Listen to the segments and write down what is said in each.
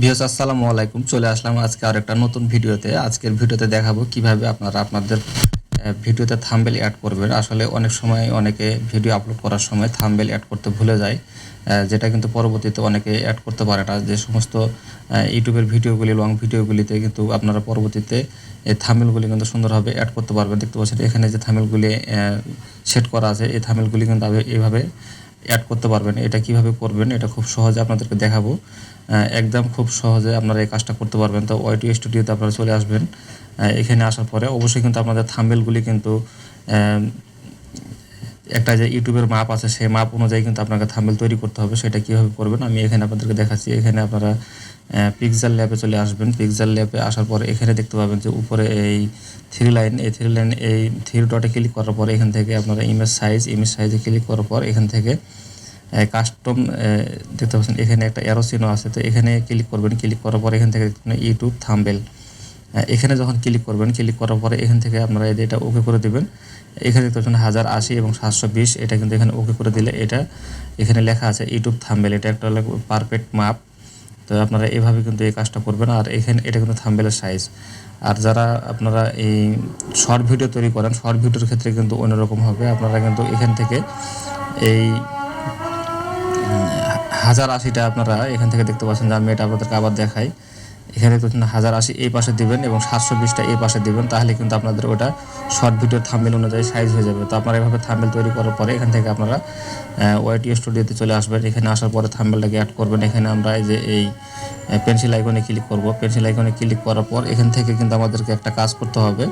Viewers আসসালামু আলাইকুম। চলে আসলাম আজকে আরেকটা নতুন ভিডিওতে। আজকের ভিডিওতে দেখাবো কিভাবে আপনারা আপনাদের ভিডিওতে থাম্বনেল অ্যাড করবেন। আসলে অনেক সময় অনেকে ভিডিও আপলোড করার সময় থাম্বনেল অ্যাড করতে ভুলে যায়, যেটা কিন্তু পরবর্তীতে অনেকে অ্যাড করতে পারে না। যে সমস্ত ইউটিউবের ভিডিওগুলি, লং ভিডিওগুলিতে কিন্তু আপনারা পরবর্তীতে এই থাম্বনেলগুলি কিন্তু সুন্দরভাবে অ্যাড করতে পারবেন। দেখতে পাচ্ছেন এখানে যে থাম্বনেলগুলি সেট করা আছে, এই থাম্বনেলগুলি কিন্তু এইভাবে অ্যাড করতে পারবেন। এটা কিভাবে করবেন এটা খুব সহজে আপনাদেরকে দেখাবো। একদম খুব সহজে আপনারা এই কাজটা করতে পারবেন। তো ওয়াইটি স্টুডিওতে আপনারা চলে আসবেন। এখানে আসার পরে অবশ্যই কিন্তু আপনাদের থাম্বনেলগুলি কিন্তু একটা যে ইউটিউবের মাপ আছে সেই মাপ অনুযায়ী কিন্তু আপনাকে থাম্বনেল তৈরি করতে হবে। সেটা কীভাবে করবেন আমি এখানে আপনাদেরকে দেখাচ্ছি। এখানে আপনারা পিক্সেল ল্যাবে চলে আসবেন। পিক্সেল ল্যাবে আসার পরে এখানে দেখতে পাবেন যে উপরে এই থ্রি লাইন, এই থ্রি ডটে ক্লিক করার পরে এখান থেকে আপনারা ইমেজ সাইজে ক্লিক করার পর এখান থেকে কাস্টম দেখতে পাচ্ছেন এখানে একটা অ্যারো চিহ্ন আছে। তো এখানে ক্লিক করবেন। ক্লিক করার পরে এখান থেকে ইউটিউব থাম্বনেল, এখানে যখন ক্লিক করবেন, ক্লিক করার পরে এখান থেকে আপনারা এটা ওকে করে দেবেন। এখানে দেখতে পাচ্ছেন 1080 এবং 720, এটা কিন্তু এখানে ওকে করে দিলে এটা এখানে লেখা আছে ইউটিউব থাম্বনেল। এটা একটা পারফেক্ট মাপ। তো আপনারা এভাবে কিন্তু এই কাজটা করবেন। আর এখানে এটা কিন্তু থাম্বনেলের সাইজ। আর যারা আপনারা এই শর্ট ভিডিও তৈরি করেন, শর্ট ভিডিওর ক্ষেত্রে কিন্তু অন্যরকম হবে। আপনারা কিন্তু এখান থেকে এই 1080টা আপনারা এখান থেকে দেখতে পাচ্ছেন যে আমি এটা আপনাদেরকে আবার দেখাই। এখানে দেখতে পাচ্ছেন 1080 এই পাশে দিবেন এবং 720টা এই পাশে দিবেন, তাহলে কিন্তু আপনাদের ওটা শর্ট ভিডিওর থাম্বনেল অনুযায়ী সাইজ হয়ে যাবে। তো আপনারা এভাবে থাম্বনেল তৈরি করার পরে এখান থেকে আপনারা ওয়াইটি স্টুডিওতে চলে আসবেন। এখানে আসার পরে থাম্বনেলটাকে অ্যাড করবেন। এখানে আমরা এই যে এই পেন্সিল আইকনে ক্লিক করব। পেন্সিল আইকনে ক্লিক করার পর এখান থেকে কিন্তু আমাদেরকে একটা কাজ করতে হবে।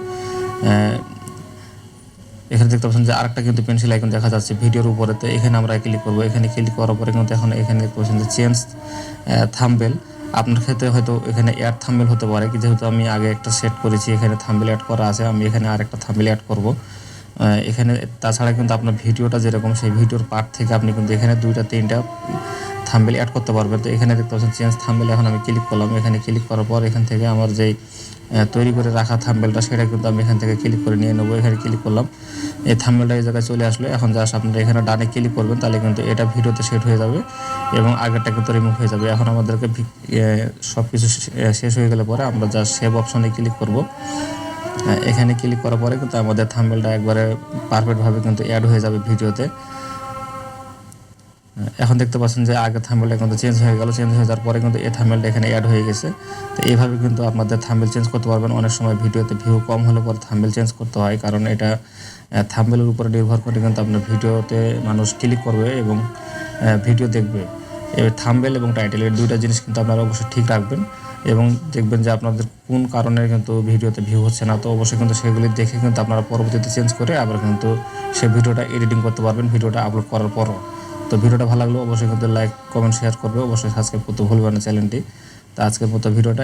এখানে দেখতে পাচ্ছেন যে আরেকটা কিন্তু পেন্সিল আইকন দেখা যাচ্ছে ভিডিওর উপরে। তো এখানে আমরা ক্লিক করব। এখানে ক্লিক করার পরে কিন্তু এখন এখানে দেখতে পাচ্ছেন যে চেঞ্জ থাম্বনেল। আপনার ক্ষেত্রে হয়তো এখানে অ্যাড থাম্বনেল হতে পারে, যেহেতু আমি আগে একটা সেট করেছি এখানে থাম্বনেল অ্যাড করা আছে, আমি এখানে আরেকটা থাম্বনেল অ্যাড করব এখানে। তাছাড়া কিন্তু আপনার ভিডিওটা যেরকম সেই ভিডিওর পার্ট থেকে আপনি কিন্তু এখানে 2-3টা থাম্বনেল অ্যাড করতে পারবেন। তো এখানে দেখতে পাচ্ছেন চেঞ্জ থাম্বনেল, এখন আমি ক্লিক করলাম। এখানে ক্লিক করার পর এখান থেকে আমার যেই তৈরি করে রাখা থাম্বনেলটা সেটা কিন্তু আমি এখান থেকে ক্লিক করে নিয়ে নেবো। এখানে ক্লিক করলাম, এই থাম্বনেলটা এই জায়গায় চলে আসলো। এখন জাস্ট আপনারা এখানে ডানে ক্লিক করবেন, তাহলে কিন্তু এটা ভিডিওতে সেট হয়ে যাবে এবং আগেরটা কিন্তু রিমুভ হয়ে যাবে। এখন আমাদেরকে সব কিছু শেষ হয়ে গেলে পরে আমরা জাস্ট সেভ অপশনে ক্লিক করব। এখানে ক্লিক করার পরে কিন্তু আমাদের থাম্বনেলটা একবারে পারফেক্টভাবে কিন্তু অ্যাড হয়ে যাবে ভিডিওতে। এখন দেখতে পাচ্ছেন যে আগে থাম্বনেলটা কিন্তু চেঞ্জ হয়ে গেল। চেঞ্জ হয়ে যাওয়ার পরে কিন্তু এই থাম্বনেলটা এখানে অ্যাড হয়ে গেছে। তো এইভাবে কিন্তু আপনাদের থাম্বনেল চেঞ্জ করতে পারবেন। অনেক সময় ভিডিওতে ভিউ কম হলে পরে থাম্বনেল চেঞ্জ করতে হয়, কারণ এটা থাম্বনেলের উপরে নির্ভর করে কিন্তু আপনার ভিডিওতে মানুষ ক্লিক করবে এবং ভিডিও দেখবে। এই থাম্বনেল এবং টাইটেল এই দুইটা জিনিস কিন্তু আপনারা অবশ্যই ঠিক রাখবেন এবং দেখবেন যে আপনাদের কোন কারণে কিন্তু ভিডিওতে ভিউ হচ্ছে না। তো অবশ্যই কিন্তু সেগুলি দেখে কিন্তু আপনারা পরবর্তীতে চেঞ্জ করে আবার কিন্তু সেই ভিডিওটা এডিটিং করতে পারবেন ভিডিওটা আপলোড করার পরও। তো ভিডিওটা ভালো লাগলে অবশ্যই কিন্তু লাইক, কমেন্ট, শেয়ার করবে। অবশ্যই সাবস্ক্রাইব করতে ভুলবেন না চ্যানেলটি। তো আজকের মতো ভিডিওটা